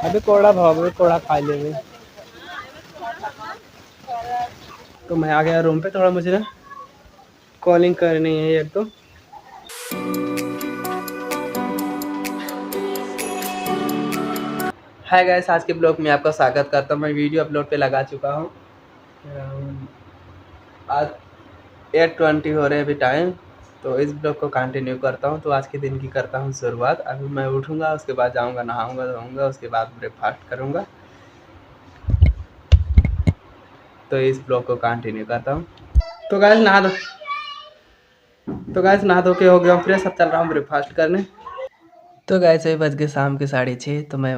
अभी कोड़ा भाव कोड़ा खा ले। तो मैं आ गया रूम पे, थोड़ा मुझे ना कॉलिंग करनी है एक तो। हाय गाइस, आज के ब्लॉग में आपका स्वागत करता हूँ। मैं वीडियो अपलोड पे लगा चुका हूँ। आज 8:20 हो रहे हैं अभी टाइम। तो इस ब्लॉग को कंटिन्यू करता हूँ। तो आज के दिन की करता हूँ शुरुआत। अभी मैं उठूँगा, उसके बाद जाऊँगा, नहाऊँगा धोऊँगा, उसके बाद ब्रेकफास्ट करूँगा। तो इस ब्लॉग को कंटिन्यू करता हूँ। तो गाइस नहा धो के हो गया फ्रेश। अब चल रहा हूँ ब्रेकफास्ट करने। तो गाइस अभी बज गए शाम के 6:30। तो मैं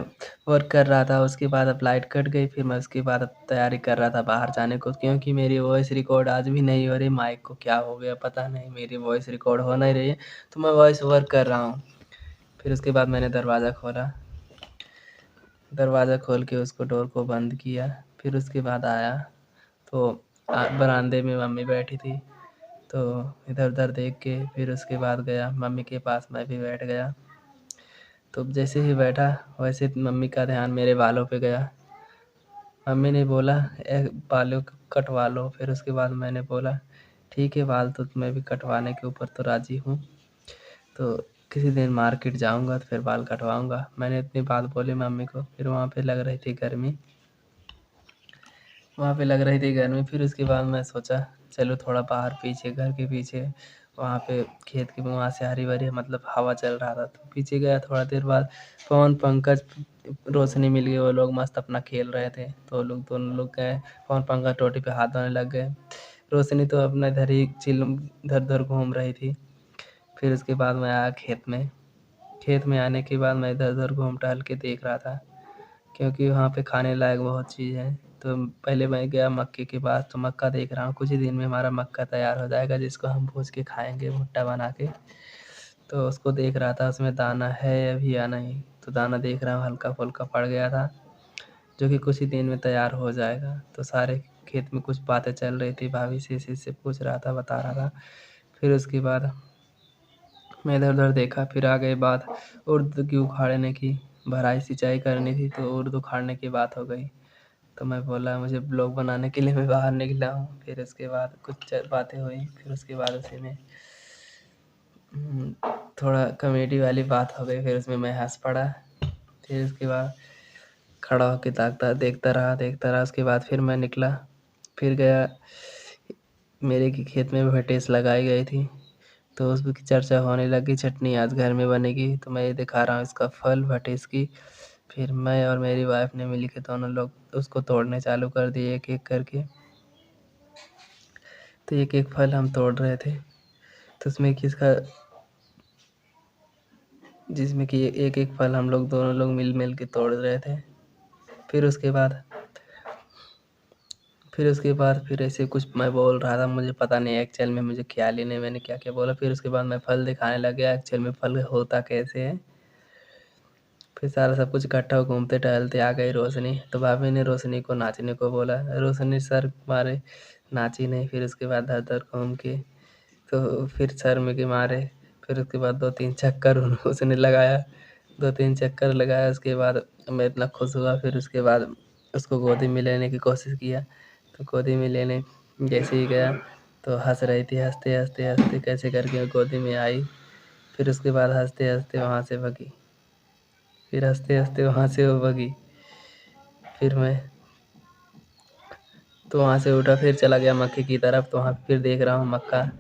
वर्क कर रहा था, उसके बाद अब लाइट कट गई। फिर मैं उसके बाद अब तैयारी कर रहा था बाहर जाने को, क्योंकि मेरी वॉइस रिकॉर्ड आज भी नहीं हो रही। माइक को क्या हो गया पता नहीं, मेरी वॉइस रिकॉर्ड हो नहीं रही है। तो मैं वॉइस वर्क कर रहा हूँ। फिर उसके बाद मैंने दरवाज़ा खोला, दरवाज़ा खोल के उसको डोर को बंद किया। फिर उसके बाद आया तो बरामदे में मम्मी बैठी थी। तो इधर उधर देख के फिर उसके बाद गया मम्मी के पास, मैं भी बैठ गया। तो जैसे ही बैठा वैसे मम्मी का ध्यान मेरे बालों पे गया। मम्मी ने बोला बालों को कटवा लो। फिर उसके बाद मैंने बोला ठीक है, बाल तो मैं भी कटवाने के ऊपर तो राज़ी हूँ। तो किसी दिन मार्केट जाऊँगा तो फिर बाल कटवाऊँगा। मैंने इतनी बात बोली मम्मी को। फिर वहाँ पे लग रही थी गर्मी, फिर उसके बाद मैं सोचा चलो थोड़ा बाहर पीछे, घर के पीछे वहाँ पे खेत के वहाँ से हरी भरी मतलब हवा चल रहा था। तो पीछे गया, थोड़ा देर बाद पवन पंकज रोशनी मिल गई। वो लोग मस्त अपना खेल रहे थे। तो दोनों लोग गए, पवन पंकज टोटी पे हाथ धोने लग गए। रोशनी तो अपना इधर ही इधर उधर घूम रही थी। फिर उसके बाद मैं आया खेत में आने के बाद मैं इधर उधर घूम टहल के देख रहा था, क्योंकि वहाँ पे खाने लायक बहुत चीज़ है। तो पहले मैं गया मक्के के पास। तो मक्का देख रहा हूँ, कुछ ही दिन में हमारा मक्का तैयार हो जाएगा, जिसको हम भूज के खाएंगे भुट्टा बना के। तो उसको देख रहा था, उसमें दाना है अभी या नहीं। तो दाना देख रहा हूँ, हल्का फुल्का पड़ गया था, जो कि कुछ ही दिन में तैयार हो जाएगा। तो सारे खेत में कुछ बातें चल रही थी, भाभी से इसी से पूछ रहा था, बता रहा था। फिर उसके बाद मैं इधर उधर देखा। फिर आ गई बात उर्द की उखाड़ने की, भराई सिंचाई करनी थी। तो उर्द उखाड़ने की बात हो गई। तो मैं बोला मुझे ब्लॉग बनाने के लिए मैं बाहर निकला हूँ। फिर उसके बाद कुछ बातें हुई। फिर उसके बाद उसी में थोड़ा कॉमेडी वाली बात हो गई। फिर उसमें मैं हंस पड़ा। फिर उसके बाद खड़ा होकर देखता रहा। उसके बाद फिर मैं निकला, फिर गया मेरे के खेत में भटेस लगाई गई थी। तो उसकी चर्चा होने लगी, चटनी आज घर में बनेगी। तो मैं ये दिखा रहा हूँ इसका फल भटेस की। फिर मैं और मेरी वाइफ ने मिल के दोनों लोग उसको तोड़ने चालू कर दिए एक एक करके। तो एक एक फल हम तोड़ रहे थे। तो उसमें जिसमें कि एक एक फल हम लोग दोनों लोग मिल के तोड़ रहे थे। फिर उसके बाद फिर ऐसे कुछ मैं बोल रहा था, मुझे पता नहीं एक्चुअल में, मुझे ख्याल ही नहीं मैंने क्या क्या बोला। फिर उसके बाद मैं फल दिखाने लग गया एक्चुअल में फल होता कैसे है। फिर सारा सब कुछ इकट्ठा घूमते टहलते आ गई रोशनी। तो भाभी ने रोशनी को नाचने को बोला। रोशनी सर मारे नाची नहीं। फिर उसके बाद धर धर घूम के तो फिर सर में के मारे। फिर उसके बाद 2-3 चक्कर उसने लगाया, 2-3 चक्कर लगाया। उसके बाद मैं इतना खुश हुआ। फिर उसके बाद उसको गोदी में लेने की कोशिश किया। तो गोदी में लेने जैसे ही गया तो हंस रही थी, हंसते हंसते हंसते कैसे करके गोदी में आई। फिर उसके बाद हंसते हंसते वहाँ से भगी। फिर हंसते हंसते वहाँ से वो भगी। फिर मैं तो वहाँ से उठा, फिर चला गया मक्के की तरफ। तो वहाँ फिर देख रहा हूँ मक्का।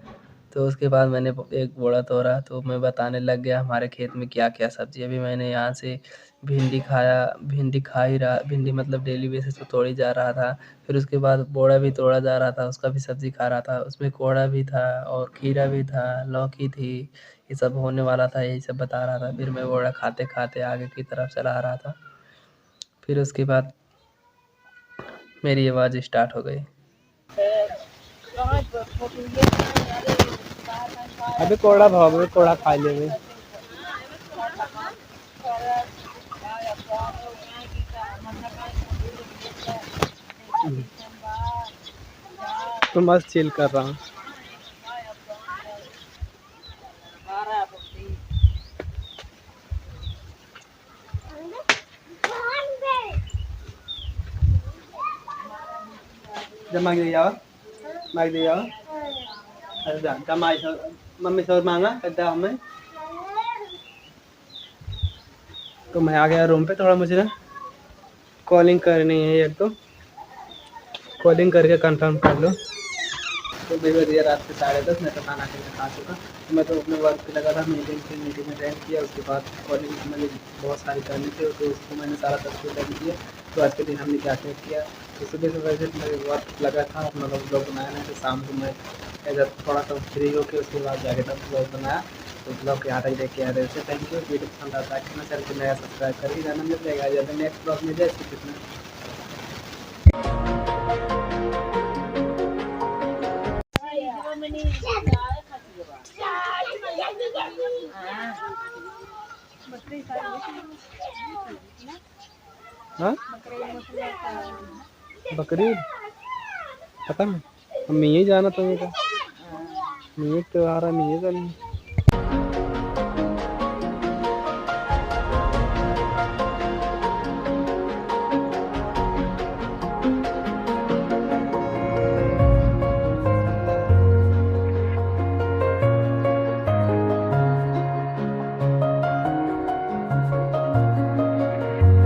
तो उसके बाद मैंने एक बोरा तोड़ा। तो मैं बताने लग गया हमारे खेत में क्या क्या सब्ज़ी। अभी मैंने यहाँ से भिंडी खाया, भिंडी खा ही रहा, भिंडी मतलब डेली बेसिस पे तोड़ी जा रहा था। फिर उसके बाद बोड़ा भी तोड़ा जा रहा था, उसका भी सब्ज़ी खा रहा था। उसमें कोहड़ा भी था और खीरा भी था, लौकी थी, ये सब होने वाला था, यही सब बता रहा था। फिर मैं बोड़ा खाते खाते आगे की तरफ चला रहा था। फिर उसके बाद मेरी आवाज़ स्टार्ट हो गई। अभी कोड़ा भाव कोड़ा खा ले। तो मस्त चिल कर रहा हूँ। जब मांग दे जाओ, मांग दे जाओ। अरे जा, जा मम्मी से और मांगा कहता हमें। तो मैं आ गया रूम पे, थोड़ा मुझे ना कॉलिंग करनी है, एक तो कॉलिंग करके कंफर्म कर लो। तो भाई बज गया रात के 10:30, मैं तो खाना पीना खा चुका। तो मैं तो अपने वर्क पे लगा था, मीटिंग में अटेंड किया। उसके बाद कॉलिंग मैंने बहुत सारी करनी थी, तो उसको मैंने सारा सब अटेंड किया। तो आज के दिन हमने क्या क्या किया, तो सुबह से वैसे मेरे वर्क लगा था, अपना ब्लॉग बनाया नहीं। तो शाम को मैं इधर थोड़ा सा फ्री होकर उसके बाद जाके तब ब्लॉग बनाया। तो ब्लॉग के आगे देख के आ रहे थे। Thank you. वीडियो पसंद आता है अपना चैनल को नया सब्सक्राइब करके जाना। मिल जाएगा जब नेक्स्ट ब्लॉग में। जय श्री कृष्ण। हाँ बकरीद पता नहीं, हम नहीं जाना तुम्हें का नहीं त्योहार है, नहीं जानी।